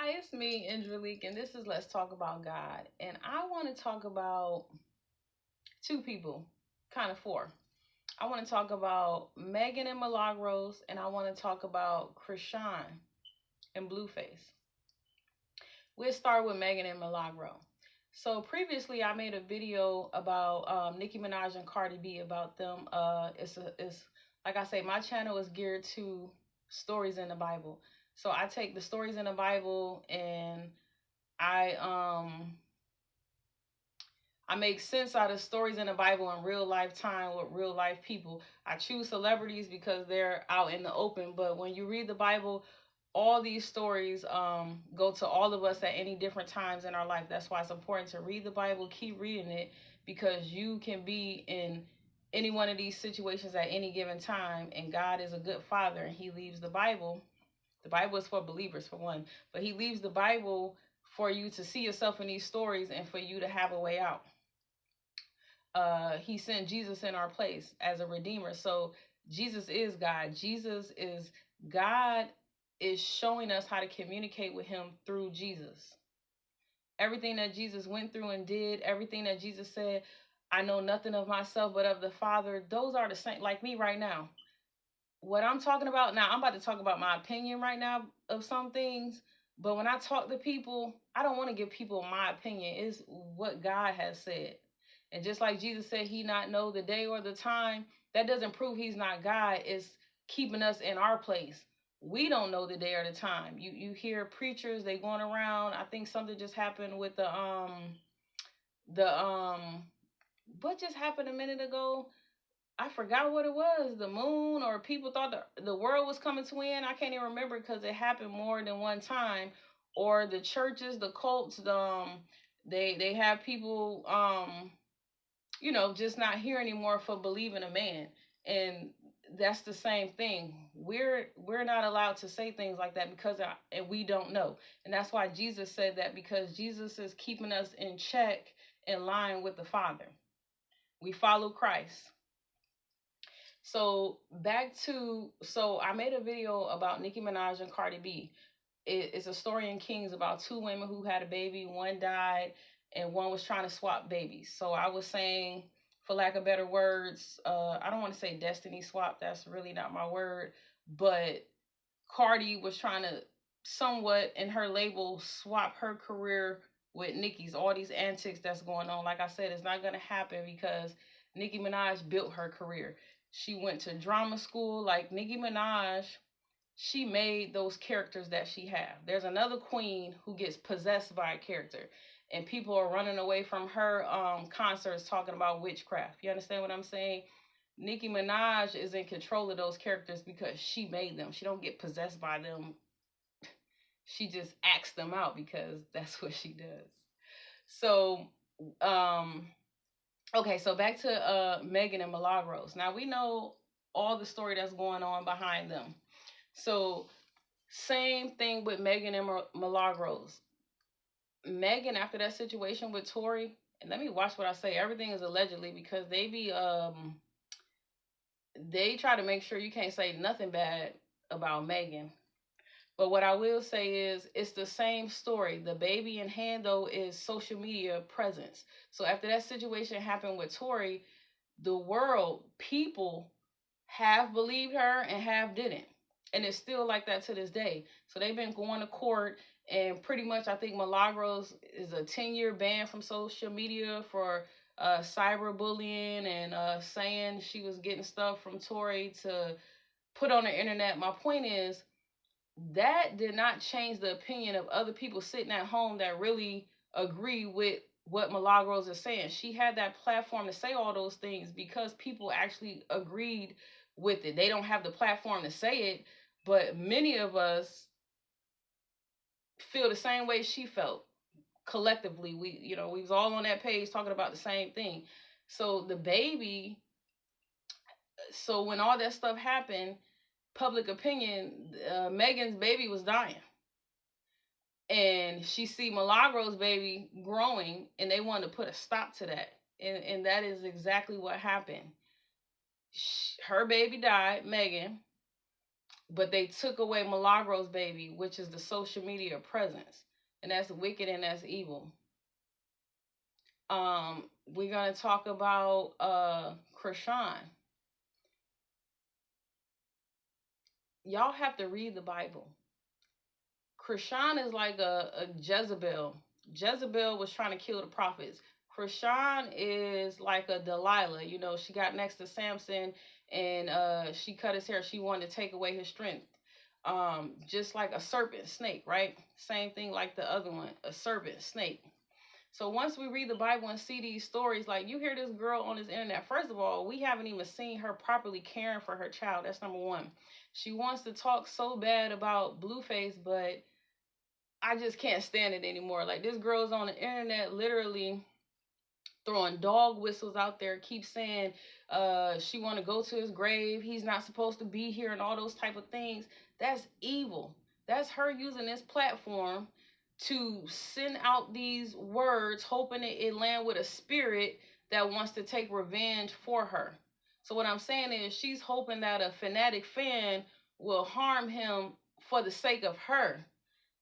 Hi, it's me, Angelique, and this is Let's Talk About God. And I want to talk about two people, kind of four. I want to talk about Megan and Milagros, and I want to talk about Chrisean and Blueface. We'll start with Megan and Milagro. So previously, I made a video about Nicki Minaj and Cardi B about them. It's like I say, my channel is geared to stories in the Bible. So I take the stories in the Bible and I um I make sense out of stories in the Bible in real life time with real life people. I choose celebrities because they're out in the open, but when you read the Bible, all these stories go to all of us at any different times in our life. That's why it's important to read the Bible, keep reading it, because you can be in any one of these situations at any given time, and God is a good father, and he leaves the Bible. The Bible is for believers, for one, but he leaves the Bible for you to see yourself in these stories and for you to have a way out. He sent Jesus in our place as a redeemer. So Jesus is God. God is showing us how to communicate with him through Jesus. Everything that Jesus went through and did, everything that Jesus said, I know nothing of myself but of the Father. Those are the same, like me right now. What I'm talking about now, I'm about to talk about my opinion right now of some things. But when I talk to people, I don't want to give people my opinion. It's what God has said. And just like Jesus said, he not know the day or the time, that doesn't prove he's not God. It's keeping us in our place. We don't know the day or the time. You hear preachers, they going around. I think something just happened with the what just happened a minute ago? I forgot what it was, the moon, or people thought the world was coming to an end. I can't even remember because it happened more than one time. Or the churches, the cults, they have people just not here anymore for believing a man. And that's the same thing. We're not allowed to say things like that because and we don't know. And that's why Jesus said that, because Jesus is keeping us in check, in line with the Father. We follow Christ. So I made a video about Nicki Minaj and Cardi B. It's a story in Kings about two women who had a baby. One died and one was trying to swap babies. So I was saying, for lack of better words, I don't want to say destiny swap. That's really not my word. But Cardi was trying to somewhat in her label swap her career with Nicki's. All these antics that's going on, like I said, it's not going to happen because Nicki Minaj built her career. She went to drama school. Like Nicki Minaj, she made those characters that she have. There's another queen who gets possessed by a character, and people are running away from her concerts talking about witchcraft. You understand what I'm saying? Nicki Minaj is in control of those characters because she made them. She don't get possessed by them. She just acts them out because that's what she does. So, okay, so back to Megan and Milagros. Now we know all the story that's going on behind them. So same thing with Megan and Milagros. Megan, after that situation with Tori, and let me watch what I say. Everything is allegedly because they try to make sure you can't say nothing bad about Megan. But what I will say is it's the same story. The baby in hand, though, is social media presence. So after that situation happened with Tori, the world, people have believed her and have didn't. And it's still like that to this day. So they've been going to court, and pretty much I think Milagros is a 10-year ban from social media for cyberbullying and saying she was getting stuff from Tori to put on the internet. My point is, that did not change the opinion of other people sitting at home that really agree with what Milagros is saying. She had that platform to say all those things because people actually agreed with it. They don't have the platform to say it, but many of us feel the same way she felt. Collectively, we was all on that page talking about the same thing. So the baby, so when all that stuff happened, public opinion, Megan's baby was dying. And she see Milagros' baby growing, and they wanted to put a stop to that. And that is exactly what happened. Her baby died, Megan. But they took away Milagros baby, which is the social media presence. And that's wicked and that's evil. We're gonna talk about Chrisean. Y'all have to read the Bible. Chrisean is like a Jezebel. Jezebel was trying to kill the prophets. Chrisean is like a Delilah. You know, she got next to Samson and she cut his hair. She wanted to take away his strength. Just like a serpent snake, right? Same thing like the other one, a serpent snake. So once we read the Bible and see these stories, like you hear this girl on this internet, first of all, we haven't even seen her properly caring for her child. That's number one. She wants to talk so bad about Blueface, but I just can't stand it anymore. Like this girl's on the internet literally throwing dog whistles out there, keep saying she want to go to his grave, he's not supposed to be here and all those type of things. That's evil. That's her using this platform to send out these words hoping it land with a spirit that wants to take revenge for her. So what I'm saying is she's hoping that a fanatic fan will harm him for the sake of her.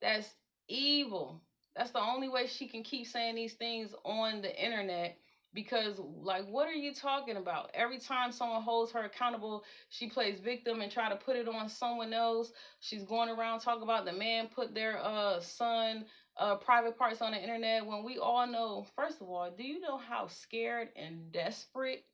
That's evil. That's the only way she can keep saying these things on the internet because like what are you talking about? Every time someone holds her accountable, she plays victim and try to put it on someone else. She's going around talking about the man put their son private parts on the internet when we all know, first of all, do you know how scared and desperate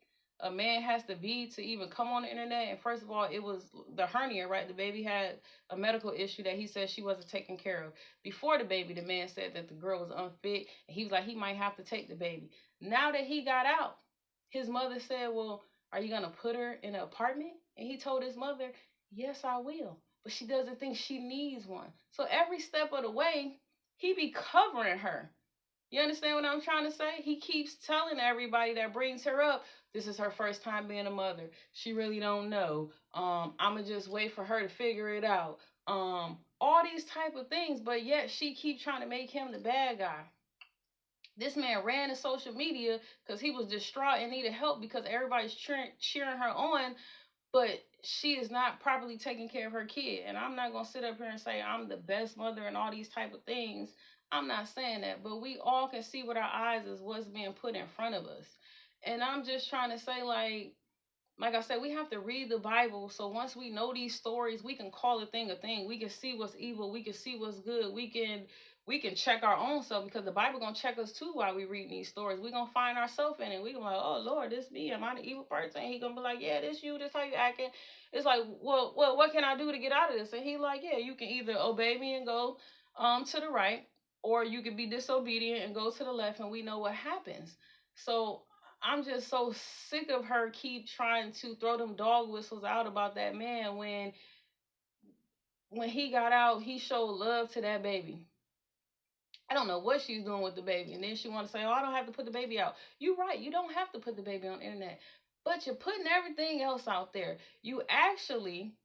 a man has to be to even come on the internet? And first of all, it was the hernia, right? The baby had a medical issue that he said she wasn't taking care of. Before the baby, the man said that the girl was unfit, and he was like, he might have to take the baby. Now that he got out, his mother said, well, are you going to put her in an apartment? And he told his mother, yes, I will. But she doesn't think she needs one. So every step of the way, he be covering her. You understand what I'm trying to say? He keeps telling everybody that brings her up, this is her first time being a mother. She really don't know. I'ma just wait for her to figure it out. All these type of things, but yet she keeps trying to make him the bad guy. This man ran to social media because he was distraught and needed help because everybody's cheering her on, but she is not properly taking care of her kid. And I'm not gonna sit up here and say I'm the best mother and all these type of things. I'm not saying that, but we all can see with our eyes is what's being put in front of us. And I'm just trying to say, like I said, we have to read the Bible. So once we know these stories, we can call a thing a thing. We can see what's evil. We can see what's good. We can check our own self because the Bible gonna check us too while we read these stories. We gonna find ourselves in it. We gonna be like, oh Lord, this me. Am I the evil person? And he gonna be like, yeah, this you. This how you acting. It's like, well, what can I do to get out of this? And he like, yeah, you can either obey me and go to the right, or you can be disobedient and go to the left. And we know what happens. So I'm just so sick of her keep trying to throw them dog whistles out about that man when he got out, he showed love to that baby. I don't know what she's doing with the baby. And then she want to say, oh, I don't have to put the baby out. You're right. You don't have to put the baby on the internet. But you're putting everything else out there. You actually,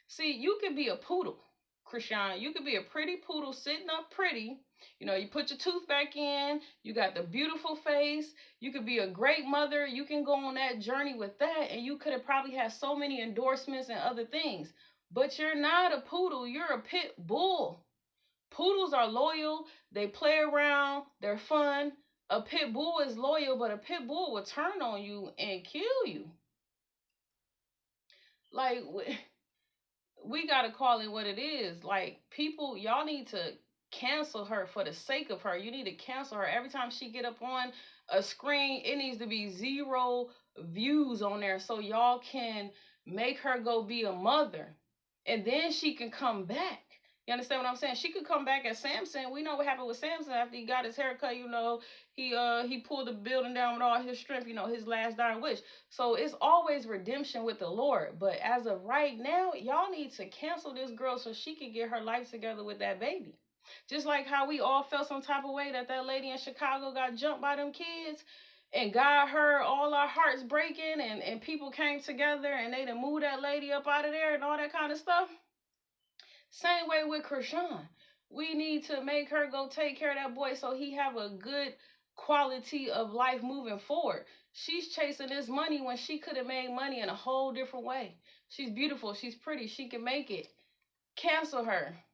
see, you can be a poodle, Chrisean. You could be a pretty poodle sitting up pretty. You know, you put your tooth back in. You got the beautiful face. You could be a great mother. You can go on that journey with that. And you could have probably had so many endorsements and other things. But you're not a poodle. You're a pit bull. Poodles are loyal. They play around. They're fun. A pit bull is loyal, but a pit bull will turn on you and kill you. Like, we got to call it what it is. Like, people, y'all need to cancel her for the sake of her. You need to cancel her. Every time she get up on a screen, it needs to be 0 views on there so y'all can make her go be a mother. And then she can come back. You understand what I'm saying? She could come back as Samson. We know what happened with Samson after he got his haircut. You know, he pulled the building down with all his strength. You know, his last dying wish. So it's always redemption with the Lord. But as of right now, y'all need to cancel this girl so she can get her life together with that baby. Just like how we all felt some type of way that lady in Chicago got jumped by them kids. And God heard all our hearts breaking and people came together and they done moved that lady up out of there and all that kind of stuff. Same way with Chrisean. We need to make her go take care of that boy so he have a good quality of life moving forward. She's chasing this money when she could have made money in a whole different way. She's beautiful. She's pretty. She can make it. Cancel her.